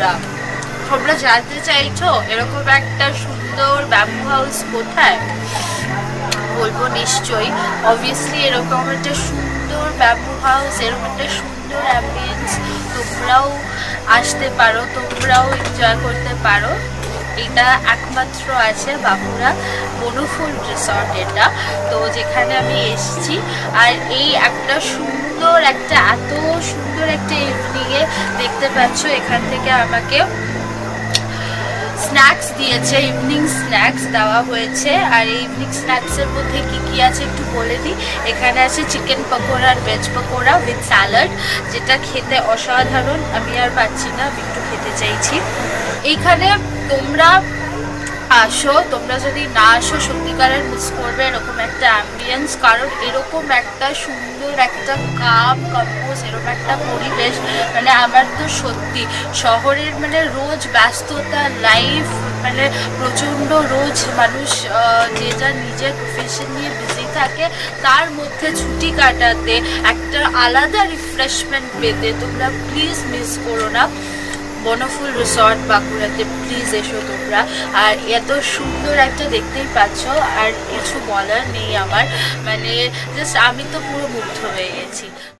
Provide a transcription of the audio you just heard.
বাঁকুড়া। তোমরা জানতে চাইছো এরকম একটা সুন্দর ব্যাম্বু হাউস কোথায়? বলবো নিশ্চয়ই। অবভিয়াসলি এরকম একটা সুন্দর ব্যাম্বু হাউস, এরকম একটা সুন্দর অ্যাম্বিয়েন্স তোমরাও আসতে পারো, তোমরাও এনজয় করতে পারো। এটা একমাত্র আছে বাঁকুড়া বনফুল রিসর্ট এটা, তো যেখানে আমি এসেছি। আর এই একটা সুন্দর একটা এত সুন্দর একটা ইভিনিংয়ে দেখতে পাচ্ছ এখান থেকে আমাকে স্ন্যাক্স দিয়েছে, ইভিনিং স্ন্যাক্স দেওয়া হয়েছে। আর এই ইভিনিং স্ন্যাক্সের মধ্যে কি কি আছে একটু বলে দিই। এখানে আছে চিকেন পকোড়া আর ভেজ পকোড়া উইথ স্যালাড, যেটা খেতে অসাধারণ। আমি আর পাচ্ছি না, আমি একটু খেতে চাইছি। এইখানে তোমরা আসো, তোমরা যদি না আসো সত্যিকারের মিস করবে এরকম একটা অ্যাম্বিয়েন্স। কারণ এরকম একটা সুন্দর একটা কম্পোজ এরকম একটা পরিবেশ, মানে আমার তো সত্যি শহরের মানে রোজ ব্যস্ততা লাইফ, মানে প্রচণ্ড রোজ মানুষ যে যার নিজের প্রফেশন নিয়ে বিজি থাকে, তার মধ্যে ছুটি কাটাতে একটা আলাদা রিফ্রেশমেন্ট পেতে তোমরা প্লিজ মিস করো না বনফুল রিসর্ট বাঁকুড়াতে। প্লিজ এসো তোমরা। আর এত সুন্দর একটা দেখতেই পাচ্ছ, আর কিছু বলার নেই আমার, মানে জাস্ট আমি তো পুরো মুগ্ধ হয়ে গেছি।